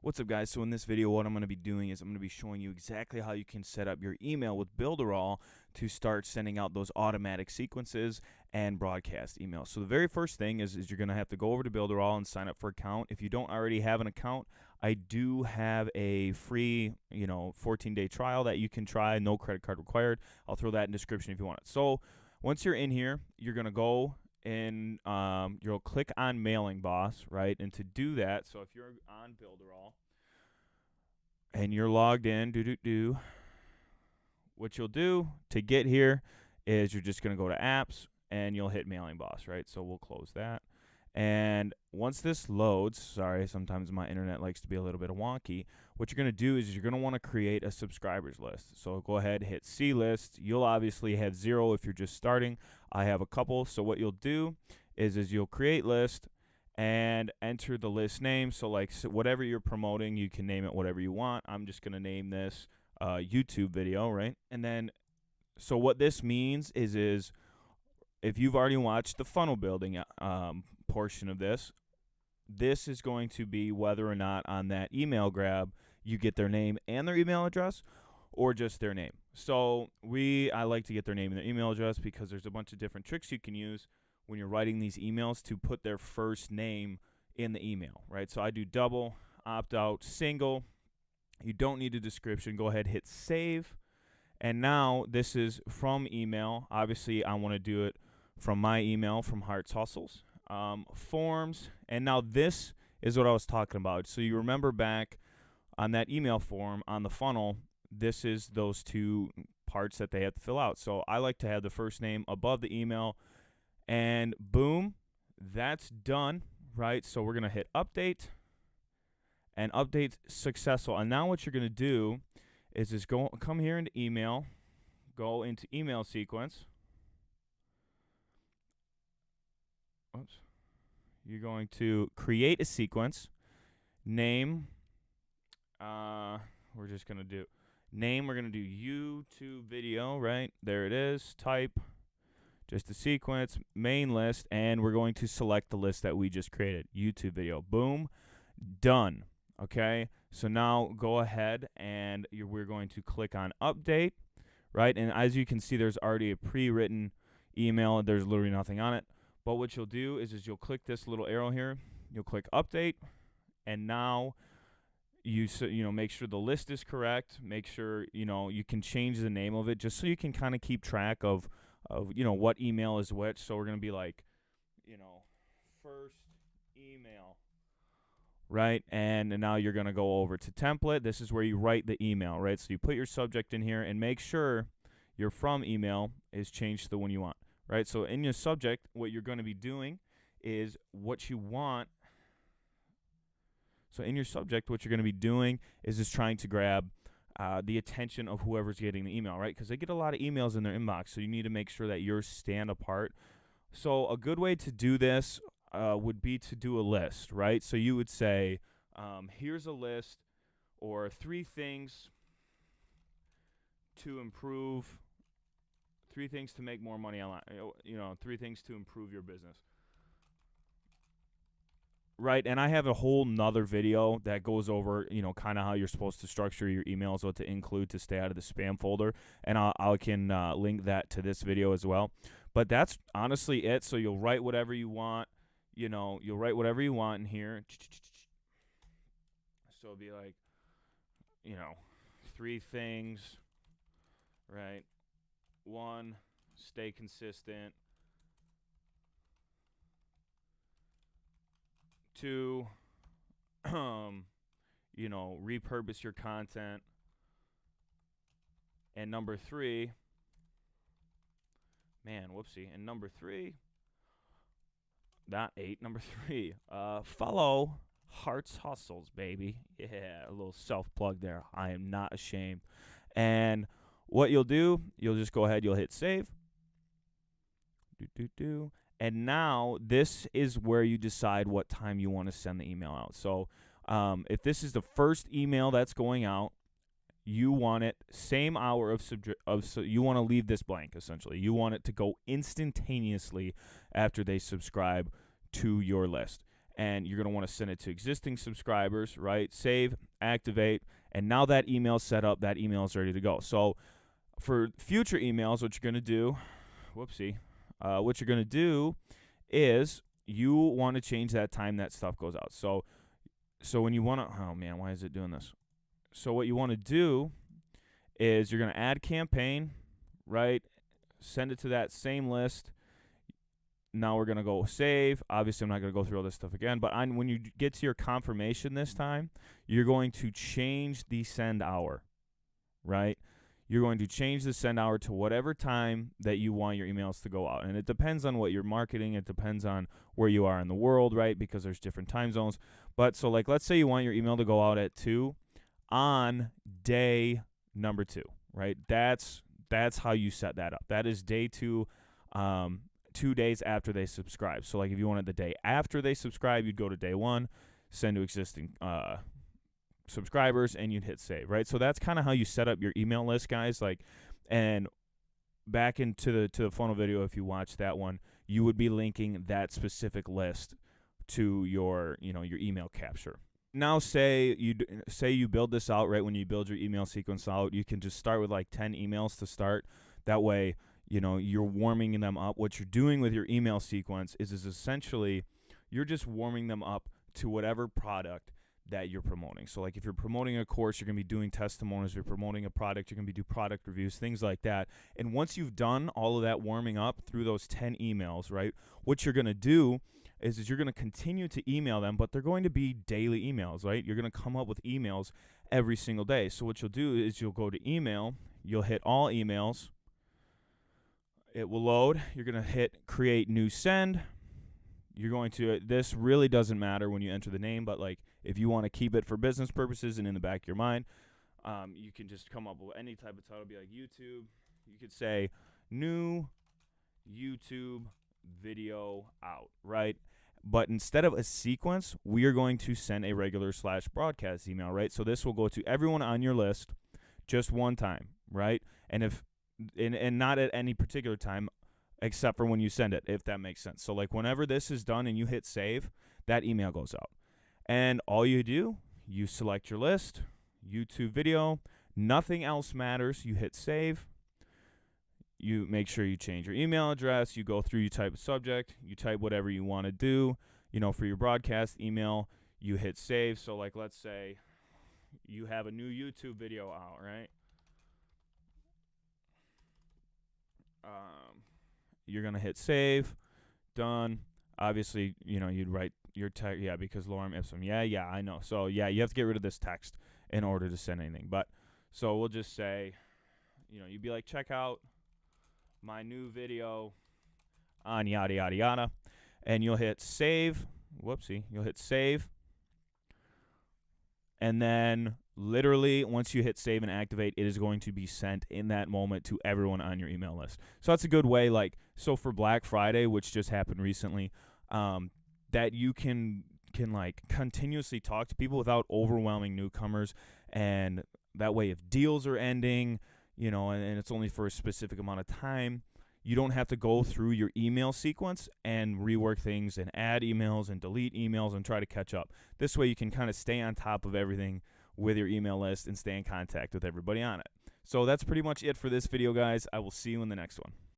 What's up, guys? So in this video, what I'm going to be doing is I'm going to be showing you exactly how you can set up your email with Builderall to start sending out those automatic sequences and broadcast emails. So the very first thing is you're going to have to go over to Builderall and sign up for an account. If you don't already have an account, I do have a free 14-day trial that you can try, no credit card required. I'll throw that in the description if you want it. So once you're in here, you're going to go and you'll click on Mailing Boss, right? And to do that, so if you're on Builderall and you're logged in, what you'll do to get here is you're just going to go to Apps and you'll hit Mailing Boss, right? So we'll close that. And once this loads, sorry, sometimes my internet likes to be a little bit wonky. What you're going to do is you're going to want to create a subscribers list. So go ahead, hit C list. You'll obviously have 0 if you're just starting. I have a couple. So what you'll do is you'll create list and enter the list name. So like whatever you're promoting, you can name it whatever you want. I'm just going to name this YouTube video, right? And then, so what this means is if you've already watched the funnel building portion of this is going to be whether or not on that email grab you get their name and their email address or just their name. So I like to get their name and their email address because there's a bunch of different tricks you can use when you're writing these emails to put their first name in the email, right? So I do double, opt out, single. You don't need a description. Go ahead, hit save. And now this is from email. Obviously, I want to do it from my email, from Hearts Hustles. Forms, and now this is what I was talking about. So you remember back on that email form on the funnel, this is those two parts that they have to fill out. So I like to have the first name above the email, and boom, that's done, right? So we're going to hit update, and update successful. And now what you're going to do is just come here into email, go into email sequence. Oops. You're going to create a sequence, name, we're just going to do name, we're going to do YouTube video, right? There it is, type, just a sequence, main list, and we're going to select the list that we just created, YouTube video. Boom, done, okay? So now go ahead and we're going to click on update, right? And as you can see, there's already a pre-written email. There's literally nothing on it. But what you'll do is you'll click this little arrow here. You'll click update, and now you make sure the list is correct. Make sure you can change the name of it just so you can kind of keep track of what email is which. So we're gonna be like first email, right? And now you're gonna go over to template. This is where you write the email, right? So you put your subject in here and make sure your from email is changed to the one you want. Right, so in your subject, what you're going to be doing is what you want. So in your subject, what you're going to be doing is just trying to grab the attention of whoever's getting the email, right? Because they get a lot of emails in their inbox, so you need to make sure that yours stand apart. So a good way to do this would be to do a list, right? So you would say, here's a list, or 3 things to improve. 3 things to make more money online. 3 things to improve your business. Right, and I have a whole nother video that goes over, kind of how you're supposed to structure your emails, what to include to stay out of the spam folder, and I can link that to this video as well. But that's honestly it. So you'll write whatever you want. You'll write whatever you want in here. So it'll be like, 3 things, right? 1, stay consistent. 2, repurpose your content. And number 3, and number 3, not 8, number 3, follow Hearts Hustles, baby. Yeah, a little self-plug there. I am not ashamed. And what you'll do, you'll just go ahead, you'll hit save. And now this is where you decide what time you want to send the email out. So if this is the first email that's going out, you want it same hour so you want to leave this blank, essentially. You want it to go instantaneously after they subscribe to your list. and you're going to want to send it to existing subscribers, right? Save, activate, and now that email's set up, that email is ready to go. So for future emails, what you're going to do, what you're going to do is you want to change that time that stuff goes out. So when you want to, oh man, why is it doing this? So what you want to do is you're going to add campaign, right? Send it to that same list. Now we're going to go save. Obviously, I'm not going to go through all this stuff again, but when you get to your confirmation this time, you're going to change the send hour, right? You're going to change the send hour to whatever time that you want your emails to go out. And it depends on what you're marketing. It depends on where you are in the world, right? Because there's different time zones. But so like, let's say you want your email to go out at 2 on day number 2, right? That's how you set that up. That is day 2, 2 days after they subscribe. So like if you wanted the day after they subscribe, you'd go to day 1, send to existing subscribers, and you'd hit save, right? So that's kind of how you set up your email list, guys. Like, and back into the funnel video, if you watch that one, you would be linking that specific list to your your email capture. Now say you build this out, right? When you build your email sequence out, you can just start with like 10 emails to start. That way, you're warming them up. What you're doing with your email sequence is essentially you're just warming them up to whatever product that you're promoting. So like if you're promoting a course, you're going to be doing testimonials. If you're promoting a product, you're going to be doing product reviews, things like that. And once you've done all of that warming up through those 10 emails, right, what you're going to do is you're going to continue to email them, but they're going to be daily emails, right? You're going to come up with emails every single day. So what you'll do is you'll go to email, you'll hit all emails, it will load, you're going to hit create new send. You're going to, this really doesn't matter when you enter the name, but like if you want to keep it for business purposes and in the back of your mind, you can just come up with any type of title. It'll be like YouTube. You could say new YouTube video out, right? But instead of a sequence, we are going to send a regular /broadcast email, right? So this will go to everyone on your list just one time, right? And and not at any particular time, except for when you send it, if that makes sense. So like whenever this is done and you hit save, that email goes out. And all you do, you select your list, YouTube video, nothing else matters. You hit save. You make sure you change your email address. You go through, you type a subject, you type whatever you want to do, for your broadcast email. You hit save. So like let's say you have a new YouTube video out, right? You're going to hit save, done. Obviously, you'd write your text, because lorem ipsum. Yeah, I know. So, you have to get rid of this text in order to send anything. But, so we'll just say, you'd be like, check out my new video on yada, yada, yada. And you'll hit save. You'll hit save. And then literally once you hit save and activate, it is going to be sent in that moment to everyone on your email list. So that's a good way, so for Black Friday, which just happened recently, that you can like continuously talk to people without overwhelming newcomers. And that way if deals are ending, and it's only for a specific amount of time, you don't have to go through your email sequence and rework things and add emails and delete emails and try to catch up. This way you can kind of stay on top of everything with your email list and stay in contact with everybody on it. So that's pretty much it for this video, guys. I will see you in the next one.